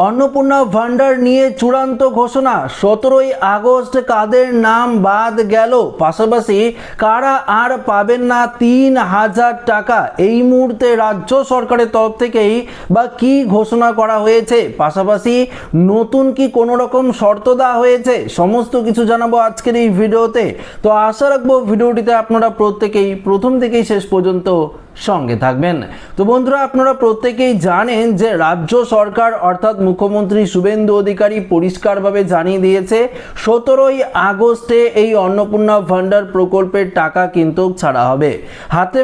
অন্নপূর্ণা ভান্ডার নিয়ে চূড়ান্ত ঘোষণা। 17ই আগস্ট কাদের নাম বাদ গেল, পাশাপাশি কারা আর পাবেন না 3000 টাকা, এই মুহূর্তে রাজ্য সরকারের তরফ থেকেই বা কি ঘোষণা করা হয়েছে, পাশাপাশি নতুন কি কোনো রকম শর্ত দেওয়া হয়েছে, সমস্ত কিছু জানাবো আজকের এই ভিডিওতে। তো আশা রাখবো ভিডিওটিতে আপনারা প্রত্যেকেই প্রথম থেকেই শেষ পর্যন্ত সঙ্গে থাকবেন। তো বন্ধুরা, আপনারা প্রত্যেকেই জানেন যে রাজ্য সরকার অর্থাৎ মুখ্যমন্ত্রী শুভেন্দু অধিকারী পরিষ্কারভাবে জানিয়ে দিয়েছে 17ই আগস্টে এই অন্নপূর্ণা ভান্ডার প্রকল্পের টাকা কিন্তু ছাড়া হবে। হাতে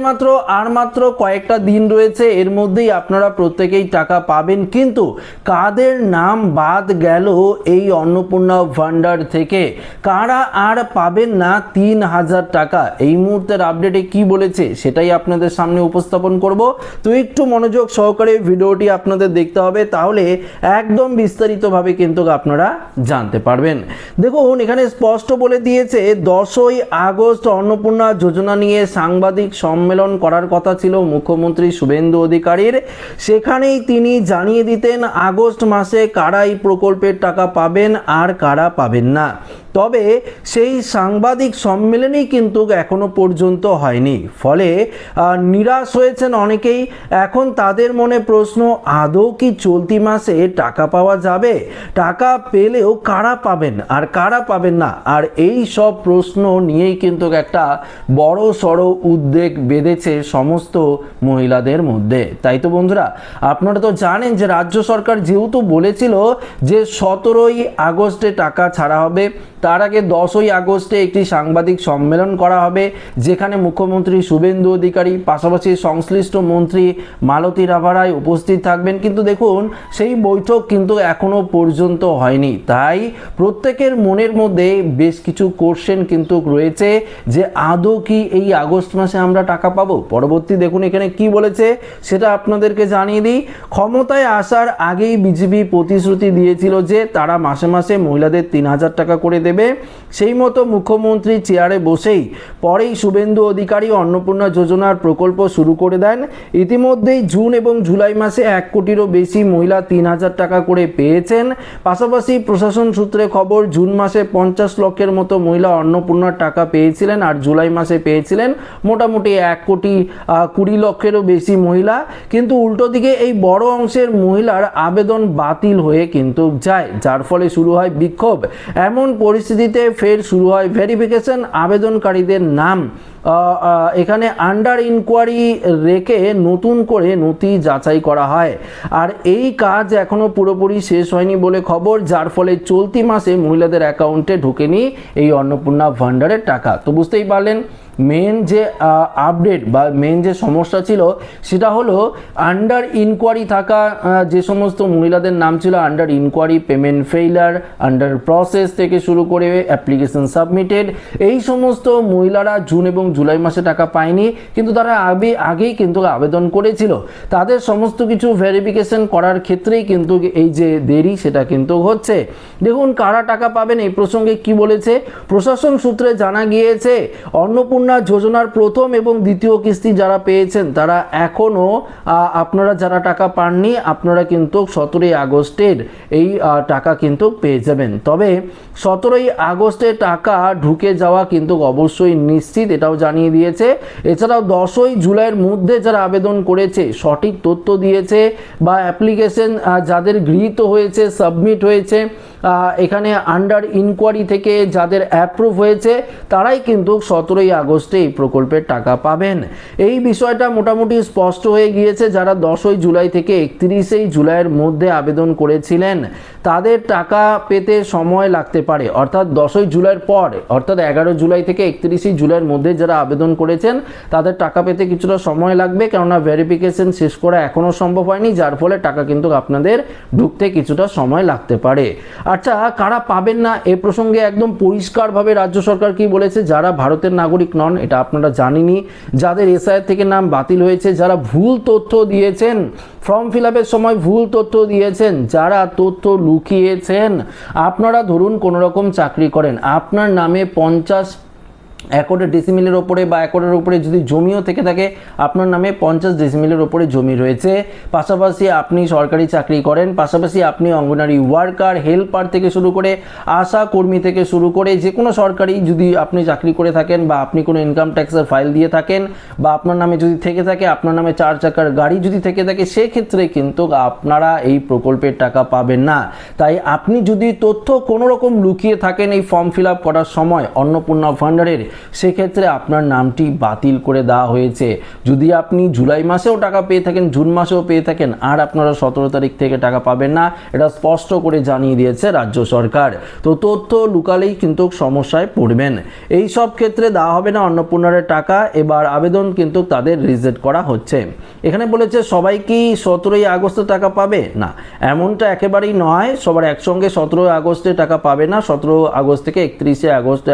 মাত্র কয়েকটা দিন রয়েছে, এর মধ্যেই আপনারা প্রত্যেকেই টাকা পাবেন। কিন্তু কাদের নাম বাদ গেল এই অন্নপূর্ণা ভান্ডার থেকে, কারা আর পাবেন না 3000 টাকা, এই মুহূর্তের আপডেটে কি বলেছে সেটাই আপনাদের সামনে উপস্থাপন করব। তো একটু মনোযোগ সহকারে ভিডিওটি আপনাদের দেখতে হবে, তাহলে একদম বিস্তারিতভাবে কিন্তু আপনারা জানতে পারবেন। দেখুন, এখানে স্পষ্ট বলে দিয়েছে 10ই আগস্ট অন্নপূর্ণা যোজনা নিয়ে সাংবাদিক সম্মেলন করার কথা ছিল মুখ্যমন্ত্রী শুভেন্দু অধিকারীর। সেখানেই তিনি জানিয়ে দিতেন আগস্ট মাসে কারা এই প্রকল্পের টাকা পাবেন আর কারা পাবেন না। তবে সেই সাংবাদিক সম্মেলনই কিন্তু এখনো পর্যন্ত হয়নি, ফলে নিরাশ হয়েছেন অনেকেই। এখন তাদের মনে প্রশ্ন, আদৌ কি চলতি মাসে টাকা পাওয়া যাবে? টাকা পেলেও কারা পাবেন আর কারা পাবেন না? আর এই সব প্রশ্ন নিয়েই কিন্তু একটা বড় সড় উদ্বেগ বেঁধেছে সমস্ত মহিলাদের মধ্যে। তাই তো বন্ধুরা, আপনারা তো জানেন যে রাজ্য সরকার যেহেতু বলেছিল যে 17ই আগস্টে টাকা ছাড়া হবে, তার আগে 10ই আগস্টে একটি সাংবাদিক সম্মেলন করা হবে, যেখানে মুখ্যমন্ত্রী শুভেন্দু অধিকারী পাশাপাশি সংশ্লিষ্ট মন্ত্রী মালতী রাভারায় উপস্থিত থাকবেন। কিন্তু দেখুন, সেই বৈঠক কিন্তু এখনো পর্যন্ত হয়নি। তাই প্রত্যেকের মনের মধ্যে বেশ কিছু কোশ্চেন কিন্তু রয়েছে যে আদৌ কি এই আগস্ট মাসে আমরা টাকা পাবো। পরবর্তী দেখুন এখানে কি বলেছে সেটা আপনাদেরকে জানিয়ে দিই। ক্ষমতায় আসার আগেই বিজেপি প্রতিশ্রুতি দিয়েছিল যে তারা মাসে মাসে মহিলাদের 3000 টাকা করে দেবে। সেই মতো মুখ্যমন্ত্রী চেয়ারে বসেই পরেই শুভেন্দু অধিকারী অন্নপূর্ণা যোজনার প্রকল্প শুরু করে দেন। ইতিমধ্যেই জুন এবং জুলাই মাসে 1 কোটিরও বেশি মহিলা 3000 টাকা করে পেয়েছেন। পাশাপাশি প্রশাসন সূত্রে খবর, জুন মাসে 50 লক্ষের মতো মহিলা অন্নপূর্ণার টাকা পেয়েছিলেন, আর জুলাই মাসে পেয়েছিলেন মোটামুটি 1 কোটি 20 লক্ষেরও বেশি মহিলা। কিন্তু উল্টো দিকে এই বড় অংশের মহিলার আবেদন বাতিল হয়ে কিন্তু যায়, যার ফলে শুরু হয় বিক্ষোভ। এমন পরিস্থিতিতে ফের শুরু হয় ভেরিফিকেশন। আবেদনকারীদের নাম এখানে আন্ডার ইনকোয়ারি রেখে নতুন করে নথি যাচাই করা হয়। আর এই কাজ এখনো পুরোপুরি শেষ হয়নি বলে খবর, যার ফলে চলতি মাসে মহিলাদের অ্যাকাউন্টে ঢোকেনি এই অন্নপূর্ণা ভান্ডারের টাকা। তো বুঝতেই পারলেন, মেন যে আপডেট বা মেন যে সমস্যা ছিল সেটা হলো আন্ডার ইনকোয়ারি থাকা যে সমস্ত মহিলাদের নাম ছিল under inquiry, payment failure, under process থেকে শুরু করে অ্যাপ্লিকেশন সাবমিটেড, এই সমস্ত মহিলারা জুন এবং জুলাই মাসে টাকা পায়নি। কিন্তু তারা আগেই কিন্তু আবেদন করেছিল। তাদের সমস্ত কিছু ভেরিফিকেশন করার ক্ষেত্রেই কিন্তু এই যে দেরি সেটা কিন্তু হচ্ছে। দেখুন, কারা টাকা পাবেন এই প্রসঙ্গে কি বলেছে। প্রশাসন সূত্রে জানা গিয়েছে অন্নপূর্ণা যোজনার প্রথম এবং দ্বিতীয় কিস্তি যারা পেয়েছেন তারা এখনো আপনারা যারা টাকা পাননি, আপনারা কিন্তু 17ই আগস্টের এই টাকা কিন্তু পেয়ে যাবেন। তবে 17ই আগস্টে টাকা ঢুকে যাওয়া কিন্তু অবশ্যই নিশ্চিত, এটাও জানিয়ে দিয়েছে। এছাড়াও 10ই জুলাইয়ের মধ্যে যারা আবেদন করেছে, সঠিক তথ্য দিয়েছে বা অ্যাপ্লিকেশন যাদের গৃহীত হয়েছে, সাবমিট হয়েছে, এখানে আন্ডার ইনকোয়ারি থেকে যাদের অ্যাপ্রুভ হয়েছে, তারাই কিন্তু 17ই আগস্টে এই প্রকল্পের টাকা পাবেন। এই বিষয়টা মোটামুটি স্পষ্ট হয়ে গিয়েছে। যারা 10ই জুলাই থেকে 31 জুলাইয়ের মধ্যে আবেদন করেছিলেন তাদের টাকা পেতে সময় লাগতে পারে, অর্থাৎ 10ই জুলাইয়ের পর, অর্থাৎ 11 জুলাই থেকে 31 জুলাইয়ের মধ্যে যারা আবেদন করেছেন তাদের টাকা পেতে কিছুটা সময় লাগবে, কেননা ভেরিফিকেশন শেষ করা এখনও সম্ভব হয়নি, যার ফলে টাকা কিন্তু আপনাদের ঢুকতে কিছুটা সময় লাগতে পারে। আচ্ছা, কারা পাবেন না এ প্রসঙ্গে একদম পরিষ্কারভাবে রাজ্য সরকার কি বলেছে। যারা ভারতের নাগরিক নন, এটা আপনারা জানেনই, যাদের এসআইআর থেকে নাম বাতিল হয়েছে, যারা ভুল তথ্য দিয়েছেন, ফর্ম ফিল আপের সময় ভুল তথ্য দিয়েছেন, যারা তথ্য লুকিয়েছেন, আপনারা ধরুন কোনো রকম চাকরি করেন, আপনার নামে 50 একর ডিসিমিলের ওপরে বা একরের উপরে যদি জমিও থেকে থাকে, আপনার নামে 50 ডিসিমিলের ওপরে জমি রয়েছে, পাশাপাশি আপনি সরকারি চাকরি করেন, পাশাপাশি আপনি অঙ্গনারী ওয়ার্কার, হেল্পার থেকে শুরু করে আশা কর্মী থেকে শুরু করে যে কোনো সরকারি যদি আপনি চাকরি করে থাকেন বা আপনি কোনো ইনকাম ট্যাক্সের ফাইল দিয়ে থাকেন বা আপনার নামে যদি থেকে থাকে, আপনার নামে 4 চাকার গাড়ি যদি থেকে থাকে, সেক্ষেত্রে কিন্তু আপনারা এই প্রকল্পের টাকা পাবেন না। তাই আপনি যদি তথ্য কোনো রকম লুকিয়ে থাকেন এই ফর্ম ফিল আপ করার সময় অন্নপূর্ণা ভান্ডারের, সেক্ষেত্রে আপনার নামটি বাতিল করে দেওয়া হয়েছে। যদি আপনি জুলাই মাসেও টাকা পেয়ে থাকেন, জুন মাসেও পেয়ে থাকেন, আর আপনারা 17 তারিখ থেকে টাকা পাবেন না, এটা স্পষ্ট করে জানিয়ে দিয়েছে রাজ্য সরকার। তো তথ্য লুকালেই কিন্তু সমস্যায় পড়বেন। এই সব ক্ষেত্রে দেওয়া হবে না অন্নপূর্ণার টাকা। এবার আবেদন কিন্তু তাদের রিজেক্ট করা হচ্ছে। এখানে বলেছে সবাই কি 17ই আগস্টে টাকা পাবে? না, এমনটা একেবারেই নয়। সবার একসঙ্গে 17 আগস্টে টাকা পাবে না। 17 আগস্ট থেকে 31শে আগস্ট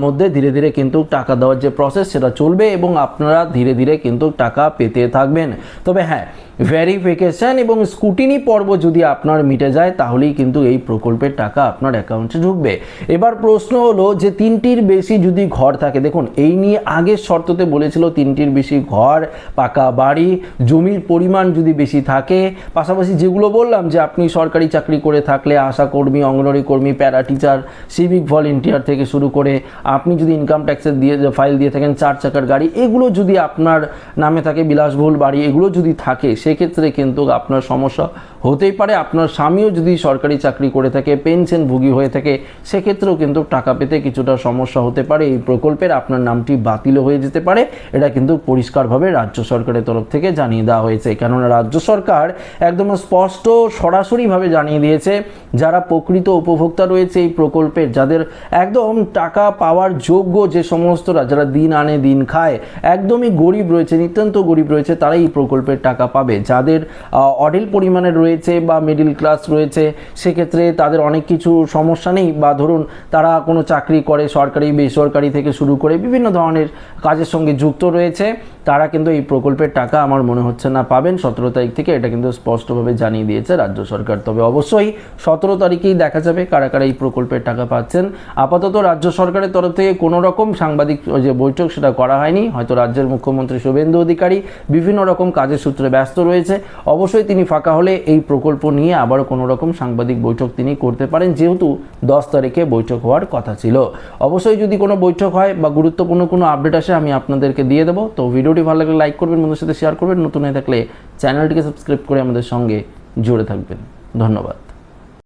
মধ্যে ধীরে ধীরে কিন্তু টাকা দেওয়ার যে প্রসেস সেটা চলবে এবং আপনারা ধীরে ধীরে কিন্তু টাকা পেতে থাকবেন। তবে হ্যাঁ, ভেরিফিকেশন এবং স্কুটিনি পর্ব যদি আপনার মিটে যায় তাহলেই কিন্তু এই প্রকল্পের টাকা আপনার অ্যাকাউন্টে ঢুকবে। এবার প্রশ্ন হলো যে 3টির বেশি যদি ঘর থাকে, দেখুন এই নিয়ে আগের শর্ততে বলেছিল 3টির বেশি ঘর, পাকা বাড়ি, জমির পরিমাণ যদি বেশি থাকে, পাশাপাশি যেগুলো বললাম যে আপনি সরকারি চাকরি করে থাকলে আশা কর্মী, অঙ্গনওয়াড়ি কর্মী, প্যারা টিচার, সিভিক ভলেন্টিয়ার থেকে শুরু করে আপনি যদি ইনকাম ট্যাক্সের দিয়ে ফাইল দিয়ে থাকেন, 4 চাকার গাড়ি, এগুলো যদি আপনার নামে থাকে, বিলাসবহুল বাড়ি, এগুলো যদি থাকে, সেক্ষেত্রে কিন্তু আপনার সমস্যা হতেই পারে। আপনার স্বামীও যদি সরকারি চাকরি করে থাকে, পেনশনভোগী হয়ে থাকে, সেক্ষেত্রেও কিন্তু টাকা পেতে কিছুটা সমস্যা হতে পারে। এই প্রকল্পের আপনার নামটি বাতিল হয়ে যেতে পারে। এটা কিন্তু পরিষ্কারভাবে রাজ্য সরকারের তরফ থেকে জানিয়ে দেওয়া হয়েছে। কেননা রাজ্য সরকার একদম স্পষ্ট সরাসরিভাবে জানিয়ে দিয়েছে যারা প্রকৃত উপভোক্তা রয়েছে এই প্রকল্পের, যাদের একদম টাকা পাওয়ার যোগ্য, যে সমস্তরা যারা দিন আনে দিন খায়, একদমই গরিব রয়েছে, নিতান্ত গরিব রয়েছে, তারাই এই প্রকল্পের টাকা পাবে। যাদের অঢেল পরিমাণের রয়েছে বা মিডিল ক্লাস রয়েছে, সেক্ষেত্রে তাদের অনেক কিছু সমস্যা নেই, বা ধরুন তারা কোনো চাকরি করে, সরকারি বেসরকারি থেকে শুরু করে বিভিন্ন ধরনের কাজের সঙ্গে যুক্ত রয়েছে, তারা কিন্তু এই প্রকল্পের টাকা আমার মনে হচ্ছে না পাবেন 17 তারিখ থেকে। এটা কিন্তু স্পষ্টভাবে জানিয়ে দিয়েছে রাজ্য সরকার। তবে অবশ্যই 17 তারিখেই দেখা যাবে কারা কারা এই প্রকল্পের টাকা পাচ্ছেন। আপাতত রাজ্য সরকারের তরফ থেকে কোনো রকম সাংবাদিক যে বৈঠক সেটা করা হয়নি। হয়তো রাজ্যের মুখ্যমন্ত্রী শুভেন্দু অধিকারী বিভিন্ন রকম কাজের সূত্রে ব্যস্ত রয়েছে। অবশ্যই তিনি ফাঁকা হলে এই প্রকল্প নিয়ে আবারও কোনো রকম সাংবাদিক বৈঠক তিনি করতে পারেন, যেহেতু 10 তারিখে বৈঠক হওয়ার কথা ছিল। অবশ্যই যদি কোনো বৈঠক হয় বা গুরুত্বপূর্ণ কোনো আপডেট আসে আমি আপনাদেরকে দিয়ে দেবো। তো ভিডিওটি ভালো লাগলে লাইক করবেন, বন্ধুদের সাথে শেয়ার করবেন, নতুন হয়ে থাকলে চ্যানেলটিকে সাবস্ক্রাইব করে আমাদের সঙ্গে জুড়ে থাকবেন। ধন্যবাদ।